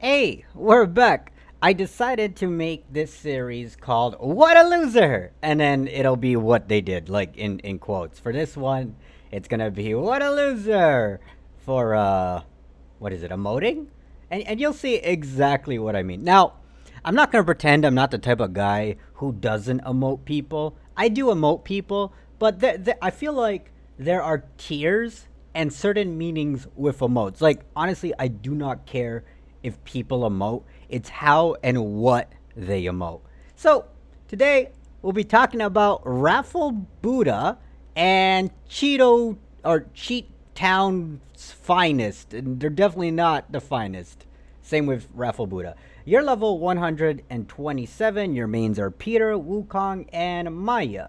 Hey, we're back. I decided to make this series called What a Loser! And then it'll be what they did, like in quotes. For this one, it's gonna be What a Loser! For, what is it, emoting? And you'll see exactly what I mean. Now, I'm not gonna pretend I'm not the type of guy who doesn't emote people. I do emote people, but I feel like there are tiers and certain meanings with emotes. Like, honestly, I do not care if people emote. It's how and what they emote. So, today we'll be talking about Raffle Buddha and Cheeto or Cheat Town's finest. And they're definitely not the finest. Same with Raffle Buddha. You're level 127. Your mains are Peter, Wukong, and Maya.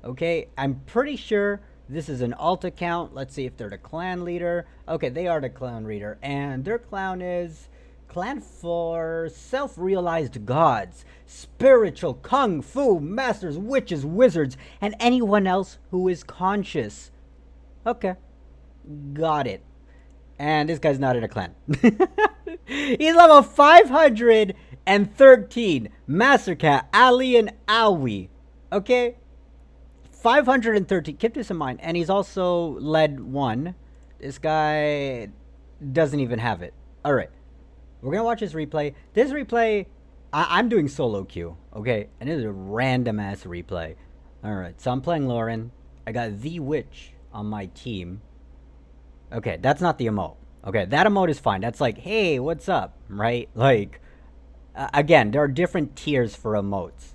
Okay, I'm pretty sure this is an alt account. Let's see if they're the clan leader. Okay, they are the clan leader. And their clan is Clan for self-realized gods, spiritual kung fu masters, witches, wizards, and anyone else who is conscious. Okay, got it. And this guy's not in a clan. He's level 513. Master Cat, Ali, and Aoi. Okay? 513. Keep this in mind. And he's also led one. This guy doesn't even have it. Alright. We're going to watch this replay. This replay, I'm doing solo queue. Okay? And it is a random ass replay. Alright. So I'm playing Lauren. I got the witch on my team. Okay, that's not the emote. Okay, that emote is fine. That's like, hey, what's up? Right? Like, again, there are different tiers for emotes.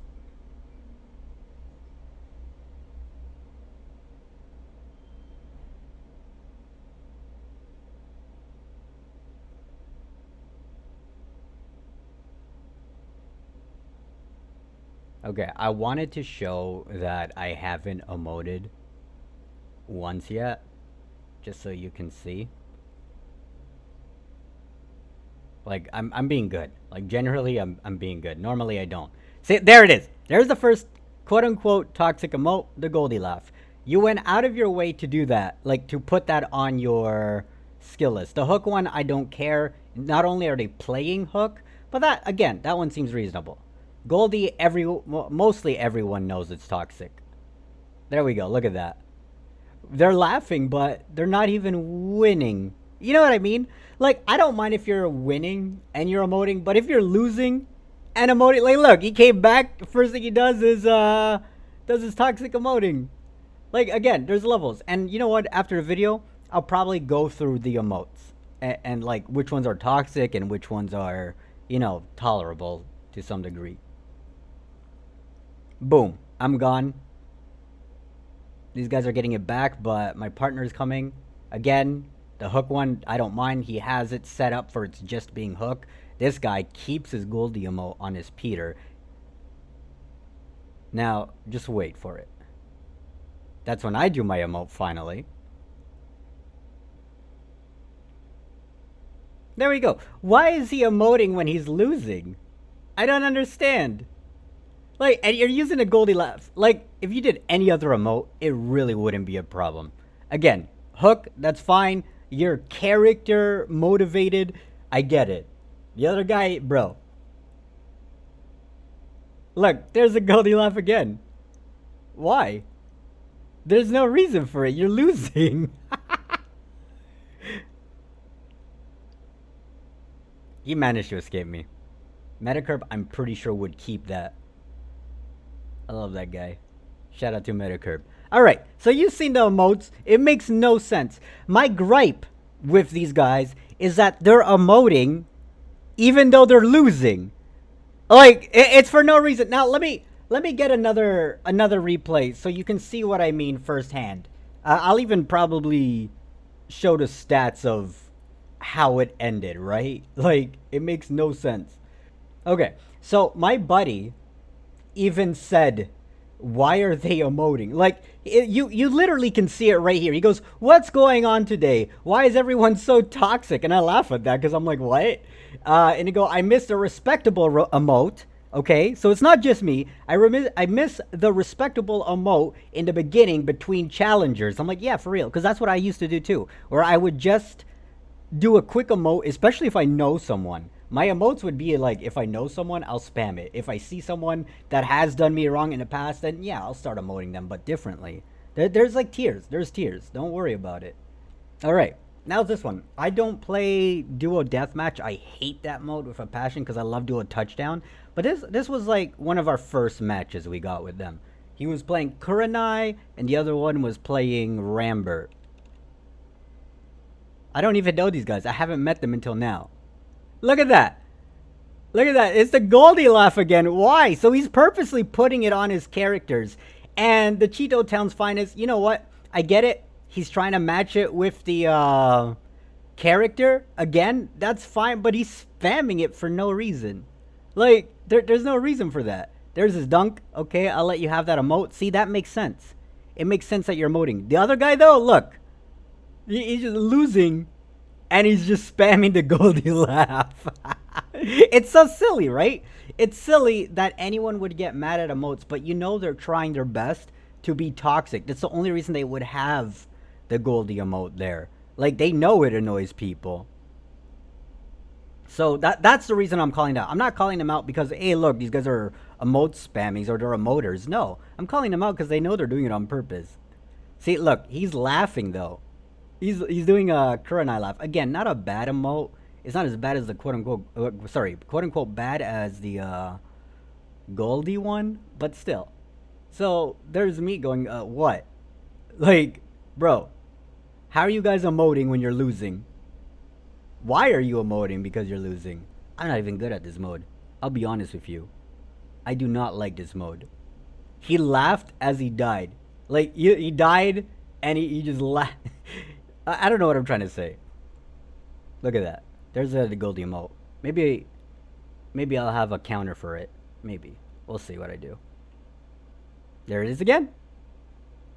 Okay, I wanted to show that I haven't emoted once yet, just so you can see. Like, I'm being good. Like, generally, I'm being good. Normally, I don't. See, there it is. There's the first quote-unquote toxic emote, the Goldie laugh. You went out of your way to do that, like, to put that on your skill list. The hook one, I don't care. Not only are they playing hook, but that, again, that one seems reasonable. Goldie, mostly everyone knows it's toxic. There we go. Look at that. They're laughing, but they're not even winning. You know what I mean? Like, I don't mind if you're winning and you're emoting, but if you're losing and emoting, like, look, he came back. First thing he does is does his toxic emoting. Like, again, there's levels, and you know what? After the video, I'll probably go through the emotes and like which ones are toxic and which ones are, you know, tolerable to some degree. Boom, I'm gone. These guys are getting it back, but my partner's coming. Again, the hook one, I don't mind. He has it set up for it's just being hook. This guy keeps his Goldie emote on his Peter. Now, just wait for it. That's when I do my emote, finally. There we go. Why is he emoting when he's losing? I don't understand. Like, and you're using a Goldie laugh. Like, if you did any other emote, it really wouldn't be a problem. Again, hook, that's fine. You're character motivated. I get it. The other guy, bro. Look, there's a Goldie laugh again. Why? There's no reason for it. You're losing. He managed to escape me. Metacurb, I'm pretty sure, would keep that. I love that guy. Shout out to Metacurb. Alright, so you've seen the emotes. It makes no sense. My gripe with these guys is that they're emoting even though they're losing. Like, it's for no reason. Now, let me get another replay so you can see what I mean firsthand. I'll even probably show the stats of how it ended, right? Like, it makes no sense. Okay, so my buddy even said, why are they emoting? Like, you literally can see it right here. He goes, what's going on today? Why is everyone so toxic? And I laugh at that because I'm like, what? And he go, I missed a respectable emote. Okay, so it's not just me. I miss the respectable emote in the beginning between challengers. I'm like, yeah, for real, because that's what I used to do too, where I would just do a quick emote, especially if I know someone. My emotes would be like, if I know someone, I'll spam it. If I see someone that has done me wrong in the past, then yeah, I'll start emoting them, but differently. There's like tiers. There's tiers. Don't worry about it. All right. Now this one. I don't play duo deathmatch. I hate that mode with a passion because I love duo touchdown. But this was like one of our first matches we got with them. He was playing Kurenai, and the other one was playing Rambert. I don't even know these guys. I haven't met them until now. Look at that. Look at that. It's the Goldie laugh again. Why? So he's purposely putting it on his characters. And the Cheeto Town's finest, you know what? I get it. He's trying to match it with the character. Again, that's fine. But he's spamming it for no reason. Like, there's no reason for that. There's his dunk. Okay, I'll let you have that emote. See, that makes sense. It makes sense that you're emoting. The other guy, though, look. He's just losing. And he's just spamming the Goldie laugh. It's so silly, right? It's silly that anyone would get mad at emotes, but you know they're trying their best to be toxic. That's the only reason they would have the Goldie emote there. Like, they know it annoys people. So that's the reason I'm calling out. I'm not calling them out because, hey, look, these guys are emote spammings or they're emoters. No, I'm calling them out because they know they're doing it on purpose. See, look, he's laughing, though. He's doing a Kurenai laugh. Again, not a bad emote. It's not as bad as the quote-unquote bad as the Goldie one, but still. So, there's me going, what? Like, bro, how are you guys emoting when you're losing? Why are you emoting because you're losing? I'm not even good at this mode. I'll be honest with you. I do not like this mode. He laughed as he died. Like, he died, and he just laughed. I don't know what I'm trying to say. Look at that. There's the Goldie emote. Maybe I'll have a counter for it. Maybe. We'll see what I do. There it is again.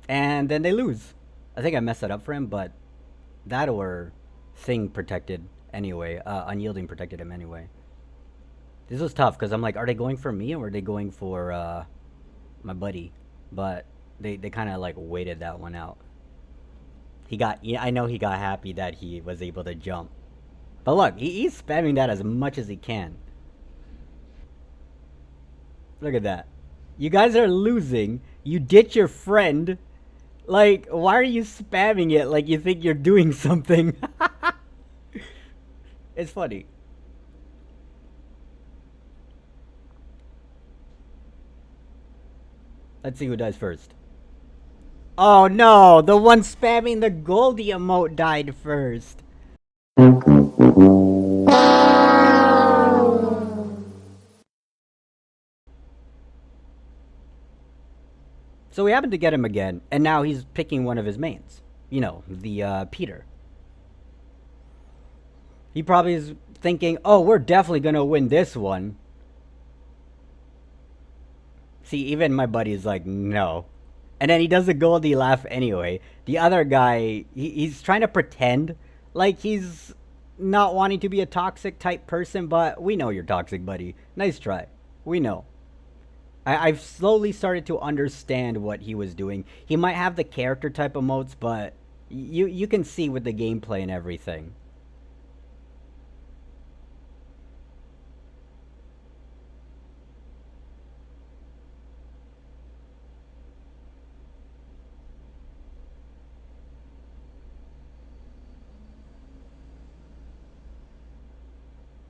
And then they lose. I think I messed that up for him, but that or thing protected anyway. Unyielding protected him anyway. This was tough because I'm like, are they going for me or are they going for my buddy? But they kind of like waited that one out. I know he got happy that he was able to jump. But look, he's spamming that as much as he can. Look at that. You guys are losing. You ditch your friend. Like, why are you spamming it like you think you're doing something? It's funny. Let's see who dies first. Oh no, the one spamming the Goldie emote died first. So we happened to get him again, and now he's picking one of his mains. You know, the Peter. He probably is thinking, oh, we're definitely gonna win this one. See, even my buddy is like, no. And then he does the Goldie laugh anyway. The other guy, he's trying to pretend like he's not wanting to be a toxic type person, but we know you're toxic, buddy. Nice try. We know. I've slowly started to understand what he was doing. He might have the character type emotes, but you can see with the gameplay and everything.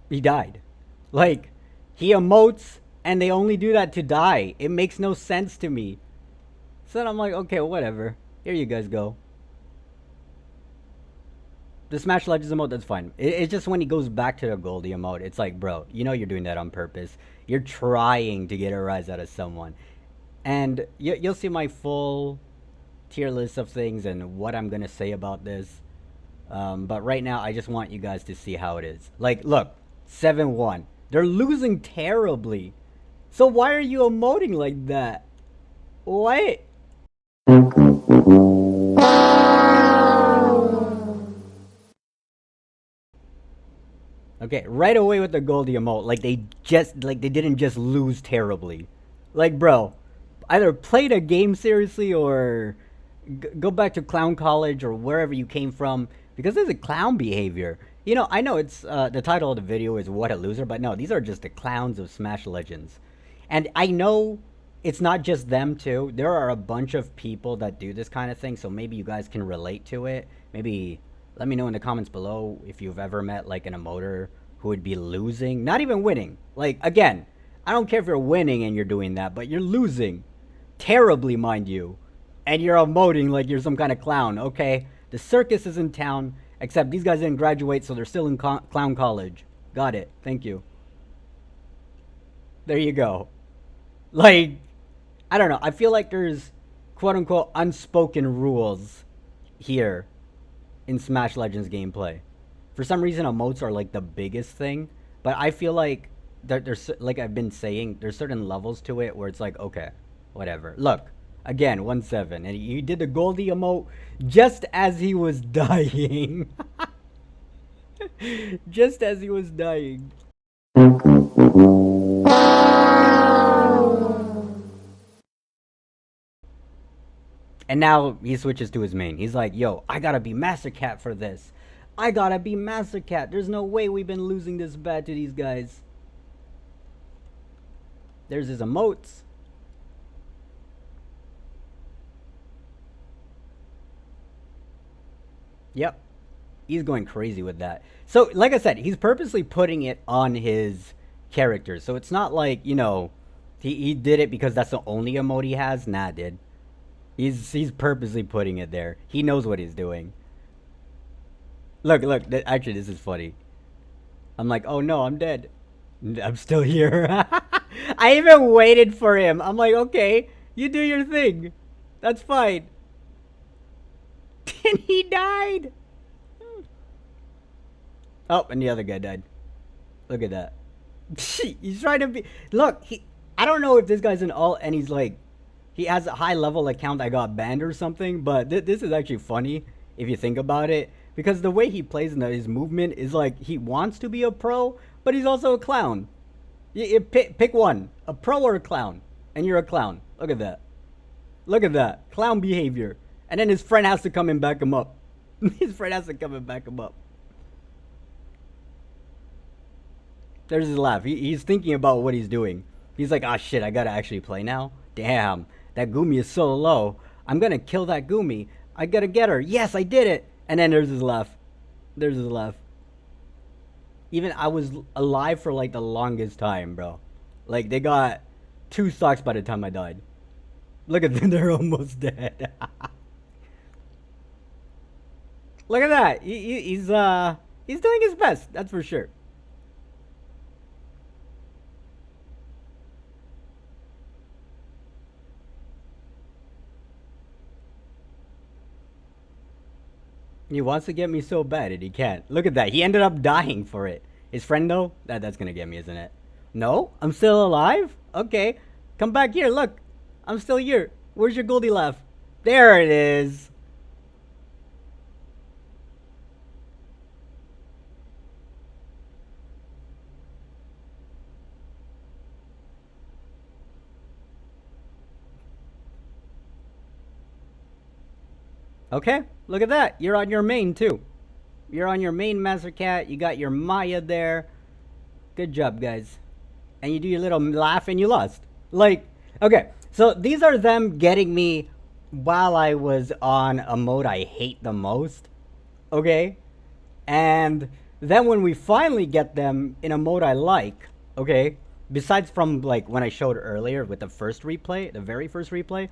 He died. Like, he emotes, and they only do that to die. It makes no sense to me. So then I'm like, okay, whatever. Here you guys go. The Smash Legends emote, that's fine. It's just when he goes back to the Goldie emote, it's like, bro, you know you're doing that on purpose. You're trying to get a rise out of someone. And you'll see my full tier list of things and what I'm going to say about this. But right now, I just want you guys to see how it is. Like, look, 7-1. They're losing terribly. So why are you emoting like that? What? Okay, right away with the Goldie emote, like they didn't just lose terribly. Like, bro, either play the game seriously or go back to clown college or wherever you came from, because this is clown behavior. You know, I know it's the title of the video is "What a Loser," but no, these are just the clowns of Smash Legends, and I know it's not just them too. There are a bunch of people that do this kind of thing, so maybe you guys can relate to it. Maybe let me know in the comments below if you've ever met like an emoter who would be losing, not even winning. Like again, I don't care if you're winning and you're doing that, but you're losing terribly, mind you, and you're emoting like you're some kind of clown. Okay, the circus is in town, except these guys didn't graduate, so they're still in clown college. Got it. Thank you. There you go. Like, I don't know. I feel like there's quote unquote unspoken rules here in Smash Legends gameplay. For some reason, emotes are like the biggest thing, but I feel like there's like I've been saying, there's certain levels to it where it's like, okay, whatever. Look, again, 1-7, and he did the Goldie emote just as he was dying. Just as he was dying. And now he switches to his main. He's like, yo, I gotta be Master Cat for this. I gotta be Master Cat. There's no way we've been losing this bad to these guys. There's his emotes. Yep. He's going crazy with that. So, like I said, he's purposely putting it on his characters. So it's not like, you know, he did it because that's the only emote he has. Nah, dude. He's purposely putting it there. He knows what he's doing. Look. Actually, this is funny. I'm like, oh no, I'm dead. I'm still here. I even waited for him. I'm like, okay, you do your thing. That's fine. And he died. Oh, and the other guy died. Look at that. He's trying to be. Look, he. I don't know if this guy's an alt and he's like, he has a high level account that got banned or something. But this is actually funny if you think about it, because the way he plays and his movement is like he wants to be a pro, but he's also a clown. You pick one, a pro or a clown, and you're a clown. Look at that. Look at that clown behavior. And then his friend has to come and back him up. His friend has to come and back him up. There's his laugh. He's thinking about what he's doing. He's like, ah, shit, I gotta actually play now? Damn, that Gumi is so low. I'm gonna kill that Gumi. I gotta get her. Yes, I did it. And then there's his laugh. There's his laugh. Even I was alive for like the longest time, bro. Like, they got 2 stocks by the time I died. Look at them, they're almost dead. Look at that. He's doing his best, that's for sure. He wants to get me so bad and he can't. Look at that. He ended up dying for it. His friend though, that's gonna get me, isn't it? No? I'm still alive? Okay. Come back here, look. I'm still here. Where's your Goldie laugh? There it is. Okay, look at that. You're on your main too. You're on your main Master Cat. You got your Maya there. Good job, guys. And you do your little laugh and you lost. Like, okay, so these are them getting me while I was on a mode I hate the most. Okay? And then when we finally get them in a mode I like, okay, besides from like when I showed earlier with the first replay, the very first replay,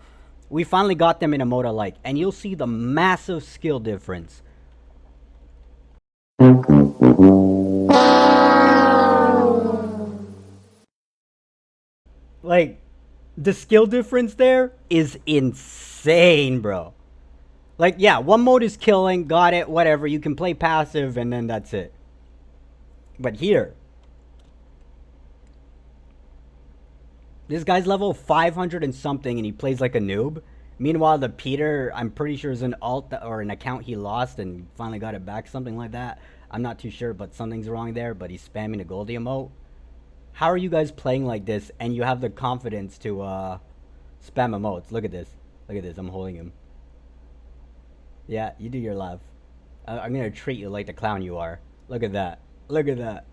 we finally got them in a mode I like. And you'll see the massive skill difference. Like, the skill difference there is insane, bro. Like, yeah, one mode is killing, got it, whatever. You can play passive and then that's it. But here, this guy's level 500 and something and he plays like a noob. Meanwhile, the Peter, I'm pretty sure is an alt or an account he lost and finally got it back, something like that. I'm not too sure, but something's wrong there, but he's spamming the Goldie emote. How are you guys playing like this and you have the confidence to spam emotes? Look at this. Look at this. I'm holding him. Yeah, you do your laugh. I'm going to treat you like the clown you are. Look at that. Look at that.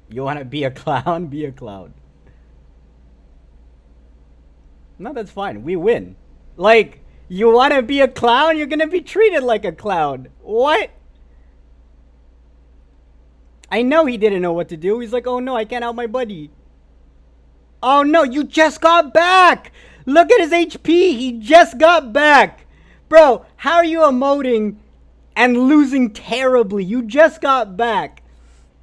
You want to be a clown? Be a clown. No, that's fine. We win. Like, you want to be a clown? You're going to be treated like a clown. What? I know he didn't know what to do. He's like, oh no, I can't out my buddy. Oh no, you just got back. Look at his HP. He just got back. Bro, how are you emoting and losing terribly? You just got back.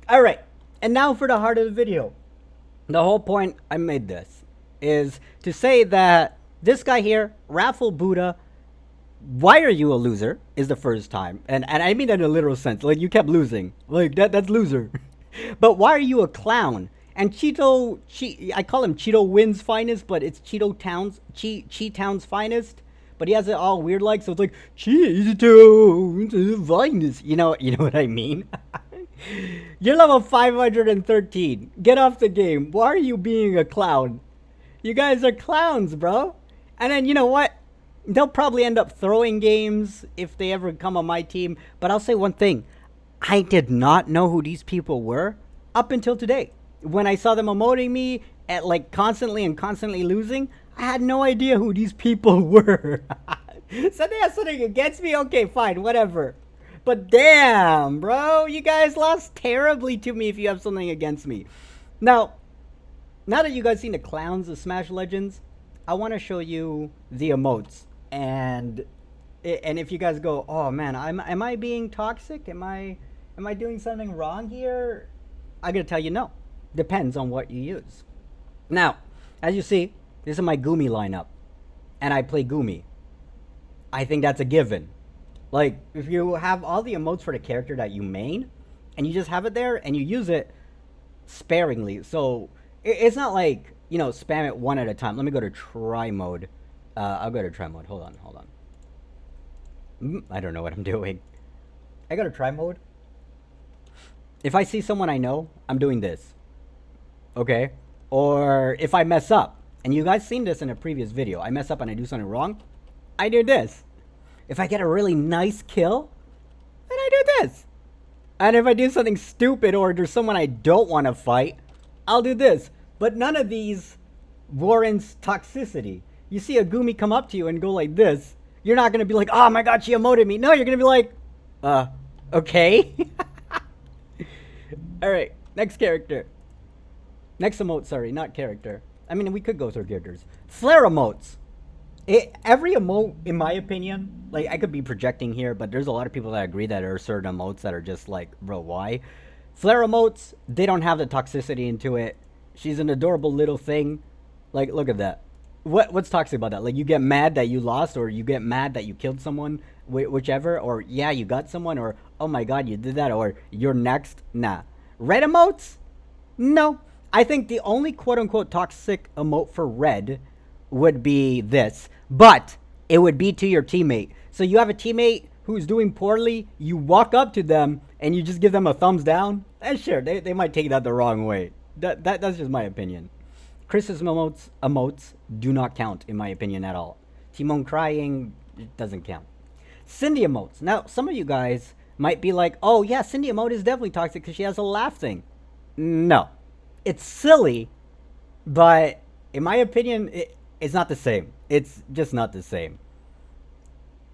All right. And now for the heart of the video. The whole point I made this is to say that this guy here, Raffle Buddha, why are you a loser is the first time. And I mean that in a literal sense. Like, you kept losing. Like, that's loser. But why are you a clown? And I call him Cheeto Wins Finest, but it's Cheeto Town's, Chi Town's Finest. But he has it all weird like, so it's like, Cheeto Finest. You know what I mean? You're level 513. Get off the game. Why are you being a clown? You guys are clowns, bro. And then, you know what? They'll probably end up throwing games if they ever come on my team. But I'll say one thing. I did not know who these people were up until today. When I saw them emoting me at like constantly losing, I had no idea who these people were. So they have something against me? Okay, fine, whatever. But damn, bro, you guys lost terribly to me if you have something against me. Now that you guys seen the clowns of Smash Legends, I want to show you the emotes. And if you guys go, oh man, am I being toxic? Am I doing something wrong here? I gotta tell you, no. Depends on what you use. Now, as you see, this is my Gumi lineup, and I play Gumi. I think that's a given. Like, if you have all the emotes for the character that you main, and you just have it there, and you use it sparingly, so it's not like, you know, spam it one at a time. Let me go to try mode. I'll go to try mode. Hold on. I don't know what I'm doing. I go to try mode. If I see someone I know, I'm doing this. Okay? Or if I mess up, and you guys seen this in a previous video, I mess up and I do something wrong, I do this. If I get a really nice kill, then I do this. And if I do something stupid or there's someone I don't want to fight, I'll do this. But none of these warrants toxicity. You see a Gumi come up to you and go like this, you're not going to be like, oh my god, she emoted me. No, you're going to be like, okay. Alright, next character. Next emote, sorry, not character. I mean, we could go through characters. Flare emotes. Every emote, in my opinion, like, I could be projecting here, but there's a lot of people that agree that there are certain emotes that are just like, bro, why? Flare emotes, they don't have the toxicity into it. She's an adorable little thing. Like, look at that. What's toxic about that? Like, you get mad that you lost, or you get mad that you killed someone, whichever, or yeah, you got someone, or oh my god, you did that, or you're next. Nah. Red emotes? No. I think the only quote-unquote toxic emote for red would be this, but it would be to your teammate. So you have a teammate who's doing poorly, you walk up to them, and you just give them a thumbs down. And sure, they might take that the wrong way. That's just my opinion. Chris's emotes do not count, in my opinion, at all. Timon crying, it doesn't count. Cindy emotes. Now, some of you guys might be like, oh yeah, Cindy emote is definitely toxic because she has a laugh thing. No. It's silly, but in my opinion, it's not the same. It's just not the same.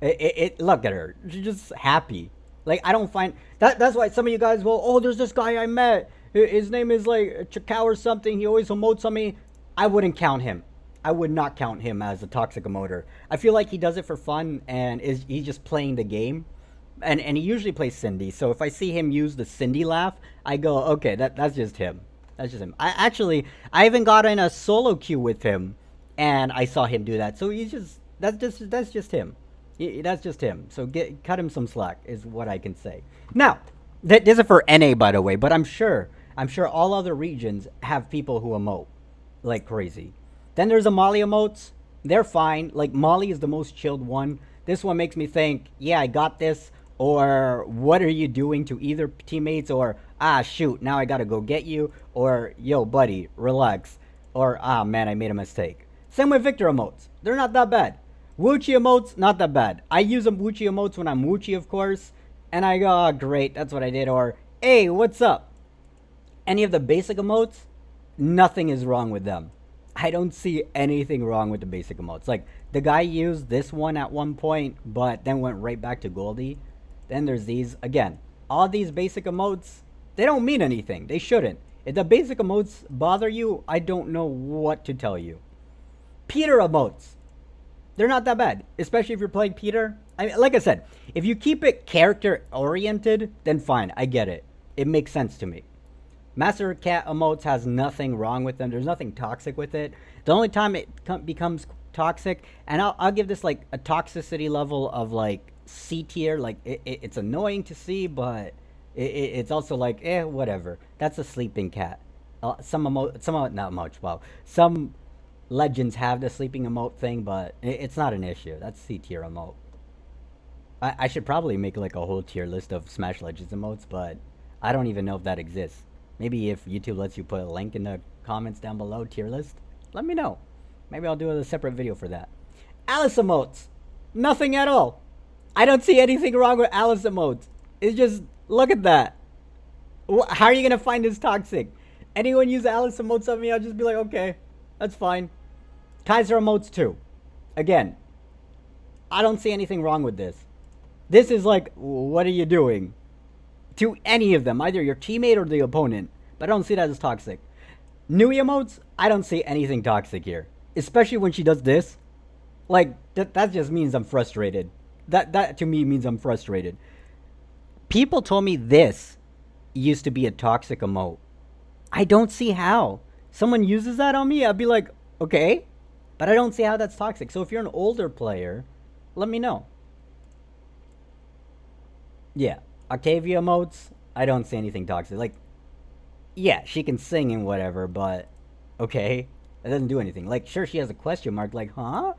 Look at her. She's just happy. Like, I don't find... That's why some of you guys will, oh, there's this guy I met. His name is, like, Chakao or something. He always emotes on me. I wouldn't count him. I would not count him as a toxic emoter. I feel like he does it for fun, and he's just playing the game. And he usually plays Cindy. So if I see him use the Cindy laugh, I go, okay, that's just him. That's just him. I even got in a solo queue with him, and I saw him do that. So that's just him. That's just him. So cut him some slack is what I can say. Now, this is for NA, by the way, but I'm sure all other regions have people who emote like crazy. Then there's Molly emotes. They're fine. Like, Molly is the most chilled one. This one makes me think, yeah, I got this. Or what are you doing to either teammates, or ah shoot, now I gotta go get you, or yo buddy, relax, or ah man, I made a mistake. Same with Victor emotes. They're not that bad. Wuchi emotes, not that bad. I use them Wuchi emotes when I'm Wuchi, of course, and I go, oh great, that's what I did, or Hey, what's up? Any of the basic emotes, nothing is wrong with them. I don't see anything wrong with the basic emotes. Like, the guy used this one at one point, but then went right back to Goldie. Then there's these. Again, all these basic emotes, they don't mean anything. They shouldn't. If the basic emotes bother you, I don't know what to tell you. Peter emotes, they're not that bad, especially if you're playing Peter. I mean, like I said, if you keep it character oriented, then fine, I get it. It makes sense to me. Master Cat emotes has nothing wrong with them. There's nothing toxic with it. The only time it becomes toxic, and I'll give this like a toxicity level of like C tier. Like it's annoying to see, but it's also like whatever. That's a sleeping cat. Some not much. Wow, some legends have the sleeping emote thing, but it's not an issue. That's C tier emote. I should probably make like a whole tier list of Smash Legends emotes, but I don't even know if that exists. Maybe if YouTube lets you put a link in the comments down below, tier list, let me know. Maybe I'll do a separate video for that. Alice emotes. Nothing at all. I don't see anything wrong with Alice emotes. It's just, look at that. How are you going to find this toxic? Anyone use Alice emotes on me, I'll just be like, okay, that's fine. Kaiser emotes too. Again, I don't see anything wrong with this. This is like, what are you doing? To any of them, either your teammate or the opponent. But I don't see that as toxic. New emotes, I don't see anything toxic here. Especially when she does this. Like, that just means I'm frustrated. That to me means I'm frustrated. People told me this used to be a toxic emote. I don't see how. Someone uses that on me, I'd be like, okay. But I don't see how that's toxic. So if you're an older player, let me know. Yeah. Octavia emotes, I don't see anything toxic. Like, yeah, she can sing and whatever, but okay, it doesn't do anything. Like, sure, she has a question mark, like, huh?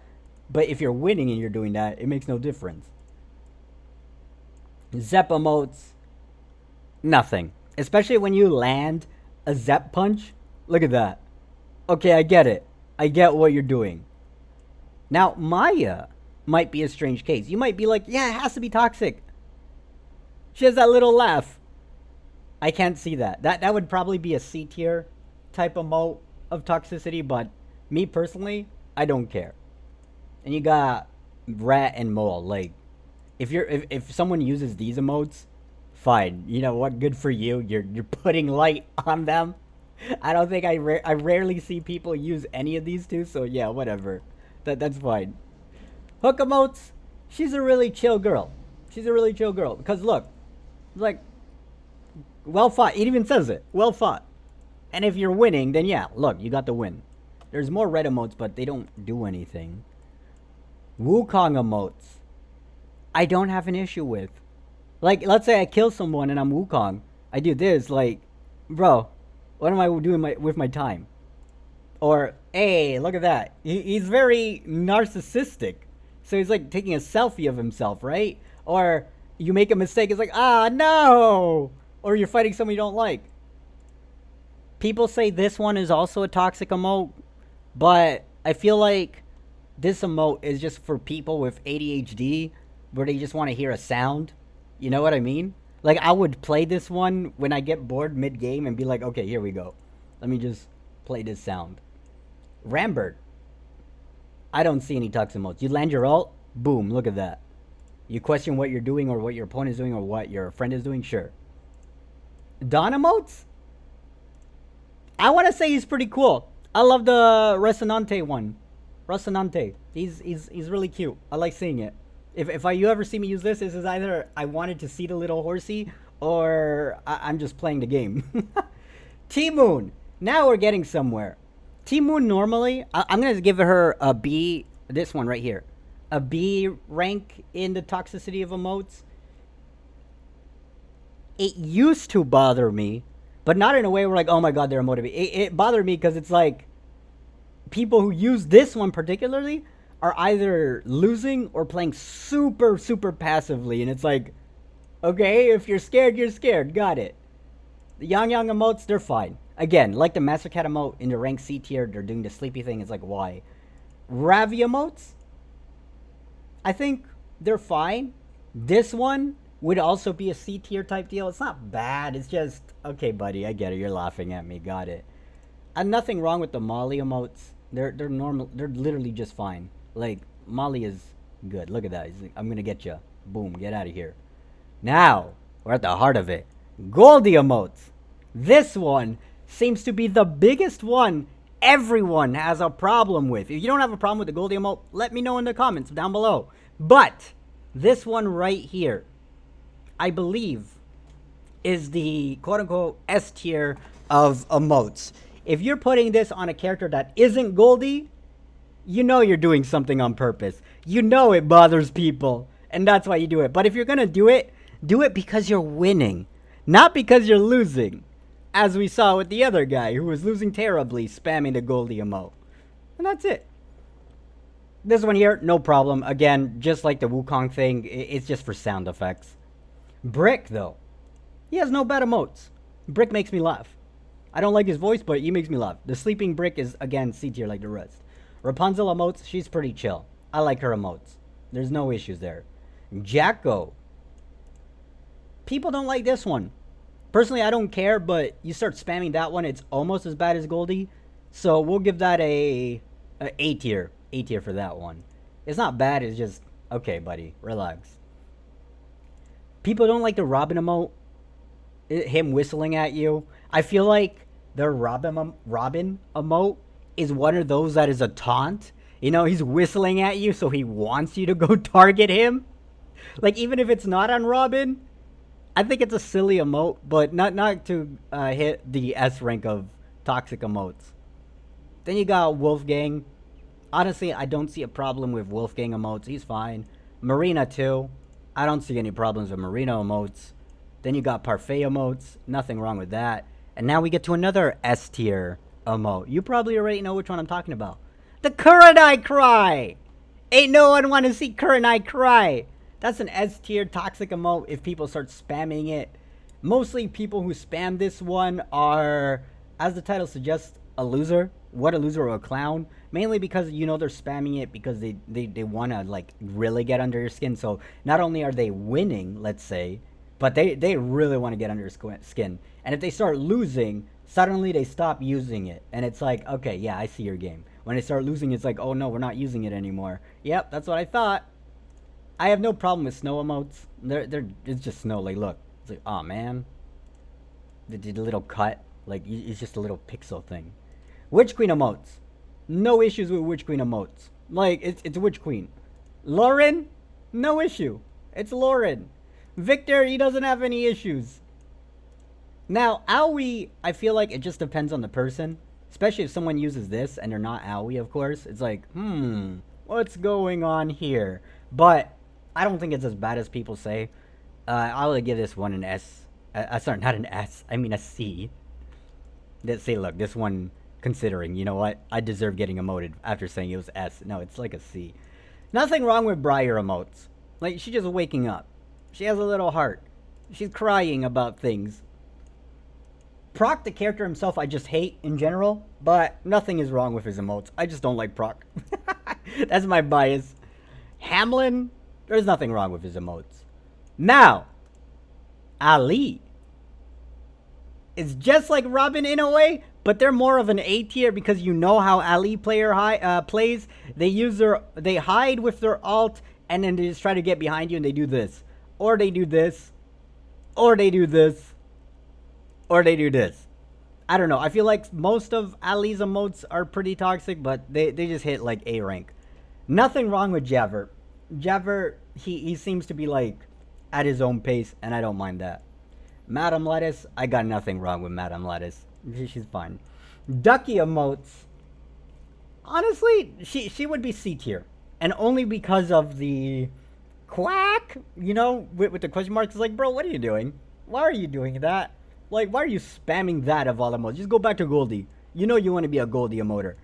But if you're winning and you're doing that, it makes no difference. Zep emotes, nothing. Especially when you land a Zep punch. Look at that. Okay, I get it. I get what you're doing. Now, Maya might be a strange case. You might be like, yeah, it has to be toxic. She has that little laugh. I can't see that. That would probably be a C tier type emote of toxicity, but me personally, I don't care. And you got Rat and Mole. Like, if someone uses these emotes, fine. You know what? Good for you. You're putting light on them. I don't think I rarely see people use any of these two, so yeah, whatever. That's fine. Hook emotes. She's a really chill girl. She's a really chill girl because look, like, well fought. It even says it. Well fought. And if you're winning, then yeah, look, you got the win. There's more red emotes, but they don't do anything. Wukong emotes, I don't have an issue with. Like, let's say I kill someone and I'm Wukong. I do this, like, bro, what am I doing with my time? Or, hey, look at that. He's very narcissistic. So he's like taking a selfie of himself, right? Or you make a mistake, it's like, ah, no! Or you're fighting someone you don't like. People say this one is also a toxic emote, but I feel like this emote is just for people with ADHD where they just want to hear a sound. You know what I mean? Like, I would play this one when I get bored mid-game and be like, okay, here we go. Let me just play this sound. Rambert, I don't see any toxic emotes. You land your ult, boom, look at that. You question what you're doing or what your opponent is doing or what your friend is doing, sure. Dawn emotes? I want to say he's pretty cool. I love the Resonante one. Resonante. He's really cute. I like seeing it. If you ever see me use this is either I wanted to see the little horsey or I'm just playing the game. T-Moon. Now we're getting somewhere. T-Moon normally, I'm going to give her a B, this one right here. A B rank in the toxicity of emotes. It used to bother me, but not in a way where like, oh my god, they're emotive. It bothered me because it's like people who use this one particularly are either losing or playing super, super passively. And it's like, okay, if you're scared, you're scared. Got it. The Yang Yang emotes, they're fine. Again, like the Master Cat emote in the rank C tier, they're doing the sleepy thing. It's like, why? Ravi emotes, I think they're fine. This one, would also be a C tier type deal. It's not bad. It's just okay, buddy. I get it. You're laughing at me. Got it. And nothing wrong with the Molly emotes. They're normal. They're literally just fine. Like Molly is good. Look at that. He's like, I'm gonna get you. Boom. Get out of here. Now we're at the heart of it. Goldie emotes. This one seems to be the biggest one everyone has a problem with. If you don't have a problem with the Goldie emote, let me know in the comments down below. But this one right here, I believe, is the quote-unquote S tier of emotes. If you're putting this on a character that isn't Goldie, you know you're doing something on purpose. You know it bothers people, and that's why you do it. But if you're gonna do it because you're winning, not because you're losing. As we saw with the other guy who was losing terribly, spamming the Goldie emote. And that's it. This one here, no problem. Again, just like the Wukong thing, it's just for sound effects. Brick, though. He has no bad emotes. Brick makes me laugh. I don't like his voice, but he makes me laugh. The sleeping Brick is, again, C tier like the rest. Rapunzel emotes, she's pretty chill. I like her emotes. There's no issues there. Jacko. People don't like this one. Personally, I don't care, but you start spamming that one, it's almost as bad as Goldie. So we'll give that a A tier. A tier for that one. It's not bad, it's just, okay, buddy, relax. People don't like the Robin emote. Him whistling at you. I feel like the Robin emote is one of those that is a taunt. You know, he's whistling at you, so he wants you to go target him. Like, even if it's not on Robin, I think it's a silly emote, but not to hit the S rank of toxic emotes. Then you got Wolfgang. Honestly, I don't see a problem with Wolfgang emotes. He's fine. Marina, too. I don't see any problems with Marina emotes. Then you got Parfait emotes. Nothing wrong with that. And now we get to another S tier emote. You probably already know which one I'm talking about. The Kurenai Cry! Ain't no one want to see Kurenai cry. That's an S tier toxic emote if people start spamming it. Mostly people who spam this one are, as the title suggests, a loser. What a loser or a clown. Mainly because, you know, they're spamming it because they want to, like, really get under your skin. So not only are they winning, let's say, but they really want to get under your skin. And if they start losing, suddenly they stop using it. And it's like, okay, yeah, I see your game. When they start losing, it's like, oh no, we're not using it anymore. Yep, that's what I thought. I have no problem with snow emotes. It's just snow. Like, look. It's like, oh man. They did a little cut. Like, it's just a little pixel thing. Witch Queen emotes. No issues with Witch Queen emotes. Like, it's Witch Queen. Lauren? No issue. It's Lauren. Victor, he doesn't have any issues. Now, Aoi, I feel like it just depends on the person. Especially if someone uses this and they're not Aoi, of course. It's like, what's going on here? But I don't think it's as bad as people say. I'll give this one an S. Sorry, not an S. I mean a C. Let's say, look, this one, considering, you know what? I deserve getting emoted after saying it was S. No, it's like a C. Nothing wrong with Briar emotes. Like, she's just waking up. She has a little heart. She's crying about things. Proc, the character himself, I just hate in general, but nothing is wrong with his emotes. I just don't like Proc. That's my bias. Hamlin, there's nothing wrong with his emotes. Now, Ali is just like Robin in a way, but they're more of an A tier because you know how Ali plays. They hide with their alt, and then they just try to get behind you, and they do this, or they do this, or they do this, or they do this. I don't know. I feel like most of Ali's emotes are pretty toxic, but they just hit like A rank. Nothing wrong with Javert. Javert, he seems to be like at his own pace, and I don't mind that. Madame Lettuce, I got nothing wrong with Madame Lettuce. She's fine. Ducky emotes, honestly, she would be C tier, and only because of the quack, you know, with the question marks. It's like, bro, what are you doing? Why are you doing that? Like, why are you spamming that of all emotes? Just go back to Goldie. You know you want to be a Goldie emoter.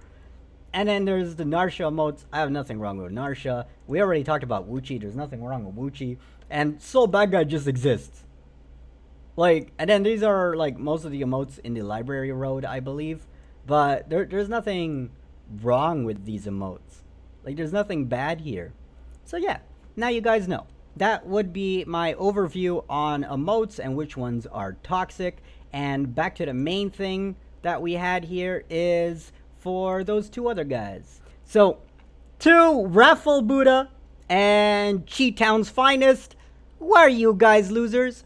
And then there's the Narsha emotes. I have nothing wrong with Narsha. We already talked about Wuchi. There's nothing wrong with Wuchi. And Soul Bad Guy just exists. Like, and then these are, like, most of the emotes in the library road, I believe. But there's nothing wrong with these emotes. Like, there's nothing bad here. So, yeah. Now you guys know. that would be my overview on emotes and which ones are toxic. And back to the main thing that we had here is for those two other guys. So, to Raffle Buddha and Cheat Town's finest, why are you guys losers?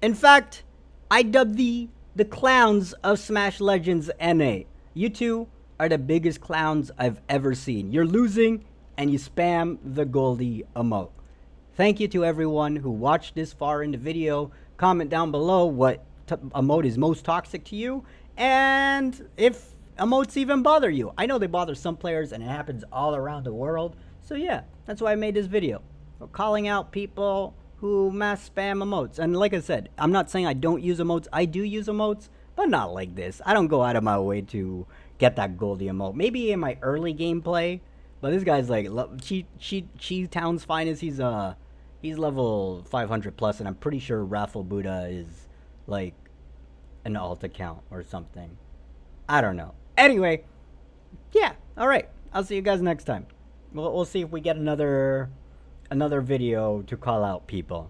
In fact, I dub the clowns of Smash Legends NA. You two are the biggest clowns I've ever seen. You're losing and you spam the Goldie emote. Thank you to everyone who watched this far in the video. Comment down below what emote is most toxic to you, and if emotes even bother you. I know they bother some players and it happens all around the world. So yeah, that's why I made this video. We're calling out people who mass spam emotes. And like I said, I'm not saying I don't use emotes. I do use emotes, but not like this. I don't go out of my way to get that Goldie emote. Maybe in my early gameplay, but this guy's like Cheat Town's finest. He's level 500 plus, and I'm pretty sure Raffle Buddha is like an alt account or something. I don't know. Anyway, yeah. All right. I'll see you guys next time. We'll see if we get another video to call out people.